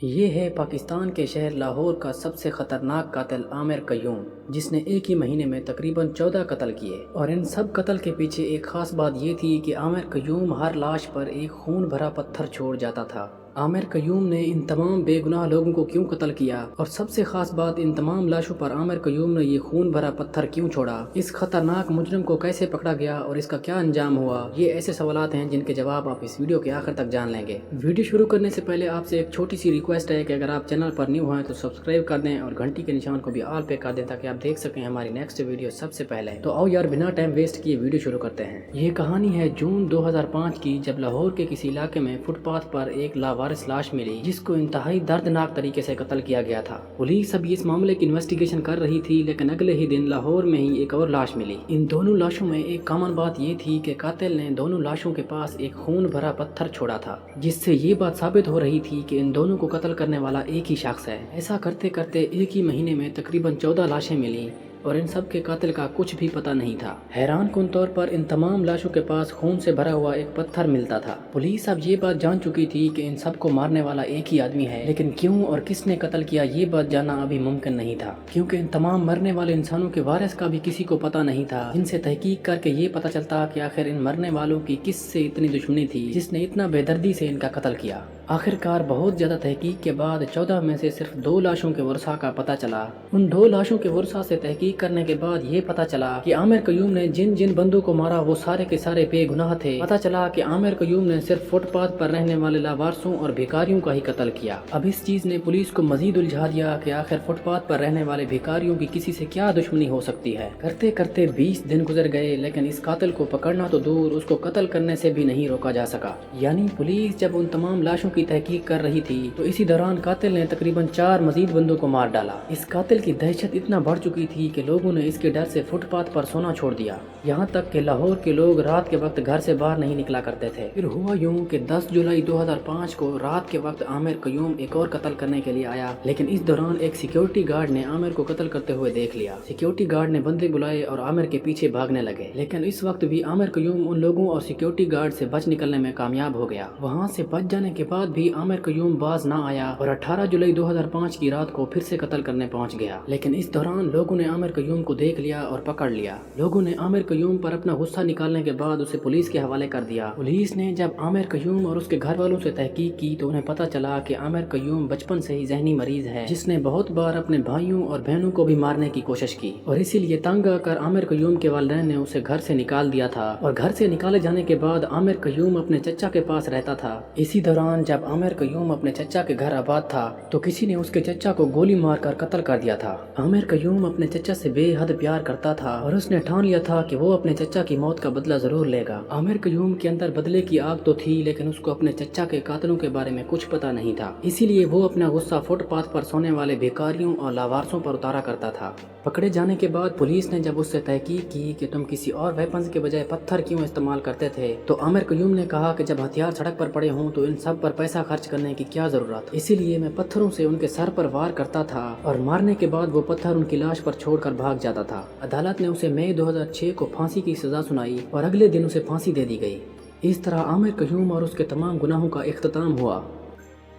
یہ ہے پاکستان کے شہر لاہور کا سب سے خطرناک قاتل عامر قیوم، جس نے ایک ہی مہینے میں تقریباً 14 قتل کیے۔ اور ان سب قتل کے پیچھے ایک خاص بات یہ تھی کہ عامر قیوم ہر لاش پر ایک خون بھرا پتھر چھوڑ جاتا تھا۔ عامر قیوم نے ان تمام بے گناہ لوگوں کو کیوں قتل کیا، اور سب سے خاص بات ان تمام لاشوں پر عامر قیوم نے یہ خون بھرا پتھر کیوں چھوڑا، اس خطرناک مجرم کو کیسے پکڑا گیا اور اس کا کیا انجام ہوا، یہ ایسے سوالات ہیں جن کے جواب آپ اس ویڈیو کے آخر تک جان لیں گے۔ ویڈیو شروع کرنے سے پہلے آپ سے ایک چھوٹی سی ریکویسٹ ہے کہ اگر آپ چینل پر نیو ہیں تو سبسکرائب کر دیں اور گھنٹی کے نشان کو بھی آل پہ کر دیں تاکہ آپ دیکھ سکیں ہماری نیکسٹ ویڈیو سب سے پہلے۔ تو آؤ یار بنا ٹائم ویسٹ کیے ویڈیو شروع کرتے ہیں۔ یہ کہانی ہے جون 2005 کی، جب لاہور کے کسی علاقے میں فٹ پاتھ پر ایک لاوارث لاش ملی جس کو انتہائی دردناک طریقے سے قتل کیا گیا تھا۔ پولیس اب اس معاملے کی انویسٹیگیشن کر رہی تھی، لیکن اگلے ہی دن لاہور میں ہی ایک اور لاش ملی۔ ان دونوں لاشوں میں ایک کامن بات یہ تھی کہ قاتل نے دونوں لاشوں کے پاس ایک خون بھرا پتھر چھوڑا تھا، جس سے یہ بات ثابت ہو رہی تھی کہ ان دونوں کو قتل کرنے والا ایک ہی شخص ہے۔ ایسا کرتے کرتے ایک ہی مہینے میں تقریباً 14 لاشیں ملی اور ان سب کے قاتل کا کچھ بھی پتہ نہیں تھا۔ حیران کن طور پر ان تمام لاشوں کے پاس خون سے بھرا ہوا ایک پتھر ملتا تھا۔ پولیس اب یہ بات جان چکی تھی کہ ان سب کو مارنے والا ایک ہی آدمی ہے، لیکن کیوں اور کس نے قتل کیا یہ بات جاننا ابھی ممکن نہیں تھا، کیونکہ ان تمام مرنے والے انسانوں کے وارث کا بھی کسی کو پتہ نہیں تھا جن سے تحقیق کر کے یہ پتہ چلتا کہ آخر ان مرنے والوں کی کس سے اتنی دشمنی تھی جس نے اتنا بے دردی سے ان کا قتل کیا۔ آخرکار بہت زیادہ تحقیق کے بعد 14 میں سے صرف 2 لاشوں کے ورثاء کا پتہ چلا۔ ان 2 لاشوں کے ورثاء سے تحقیق کرنے کے بعد یہ پتہ چلا کہ عامر قیوم نے جن جن بندوں کو مارا وہ سارے کے سارے بے گناہ تھے۔ پتہ چلا کہ عامر قیوم نے صرف فٹ پاتھ پر رہنے والے لاوارثوں اور بھکاریوں کا ہی قتل کیا۔ اب اس چیز نے پولیس کو مزید الجھا دیا کہ آخر فٹ پاتھ پر رہنے والے بھکاریوں کی کسی سے کیا دشمنی ہو سکتی ہے۔ کرتے کرتے 20 دن گزر گئے، لیکن اس قاتل کو پکڑنا تو دور، اس کو قتل کرنے سے بھی نہیں روکا جا سکا۔ یعنی پولیس جب ان تمام لاشوں کی تحقیق کر رہی تھی تو اسی دوران قاتل نے تقریباً 4 مزید بندوں کو مار ڈالا۔ اس قاتل کی دہشت اتنا بڑھ چکی تھی کہ لوگوں نے اس کے ڈر سے فٹ پاتھ پر سونا چھوڑ دیا، یہاں تک کہ لاہور کے لوگ رات کے وقت گھر سے باہر نہیں نکلا کرتے تھے۔ پھر ہوا یوں کہ 10 جولائی 2005 کو رات کے وقت عامر قیوم ایک اور قتل کرنے کے لیے آیا، لیکن اس دوران ایک سیکیورٹی گارڈ نے عامر کو قتل کرتے ہوئے دیکھ لیا۔ سیکیورٹی گارڈ نے بندے بلائے اور عامر کے پیچھے بھاگنے لگے، لیکن اس وقت بھی عامر قیوم ان لوگوں اور سیکیورٹی گارڈ سے بچ نکلنے میں کامیاب ہو گیا۔ وہاں سے بچ جانے کے بعد بھی عامر قیوم باز نہ آیا اور 18 جولائی 2005 کی رات کو پھر سے قتل کرنے پہنچ گیا، لیکن اس دوران لوگوں نے عامر قیوم کو دیکھ لیا اور پکڑ لیا۔ لوگوں نے عامر قیوم پر اپنا غصہ نکالنے کے بعد اسے پولیس کے حوالے کر دیا۔ پولیس نے جب عامر قیوم اور اس کے گھر والوں سے تحقیق کی تو انہیں پتہ چلا کہ عامر قیوم بچپن سے ہی ذہنی مریض ہے، جس نے بہت بار اپنے بھائیوں اور بہنوں کو بھی مارنے کی کوشش کی، اور اسی لیے تنگ آ کر عامر قیوم کے والدین نے اسے گھر سے نکال دیا تھا، اور گھر سے نکالے جانے کے بعد عامر قیوم اپنے چچا کے پاس رہتا تھا۔ اسی دوران جب عامر قیوم اپنے چچا کے گھر آباد تھا تو کسی نے اس کے چچا کو گولی مار کر قتل کر دیا تھا۔ عامر قیوم اپنے چچا سے بے حد پیار کرتا تھا اور اس نے ٹھان لیا تھا کہ وہ اپنے چچا کی موت کا بدلہ ضرور لے گا۔ عامر قیوم کے اندر بدلے کی آگ تو تھی، لیکن اس کو اپنے چچا کے قاتلوں کے بارے میں کچھ پتہ نہیں تھا، اسی لیے وہ اپنا غصہ فٹ پاتھ پر سونے والے بھکاریوں اور لاوارثوں پر اتارا کرتا تھا۔ پکڑے جانے کے بعد پولیس نے جب اس سے تحقیق کی کہ تم کسی اور ویپنز کے بجائے پتھر کیوں استعمال کرتے تھے، تو عامر قیوم نے کہا کہ جب ہتھیار سڑک پر پڑے ہوں تو ان سب پر پیسہ خرچ کرنے کی کیا ضرورت، اسی لیے میں پتھروں سے ان کے سر پر وار کرتا تھا اور مارنے کے بعد وہ پتھر ان کی لاش پر چھوڑ کر بھاگ جاتا تھا۔ عدالت نے اسے مئی 2006 کو پھانسی کی سزا سنائی اور اگلے دن اسے پھانسی دے دی گئی۔ اس طرح عامر قیوم اور اس کے تمام گناہوں کا اختتام ہوا۔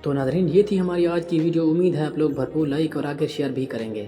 تو ناظرین، یہ تھی ہماری آج کی ویڈیو۔ امید ہے آپ لوگ بھرپور لائک اور آگے شیئر بھی کریں گے۔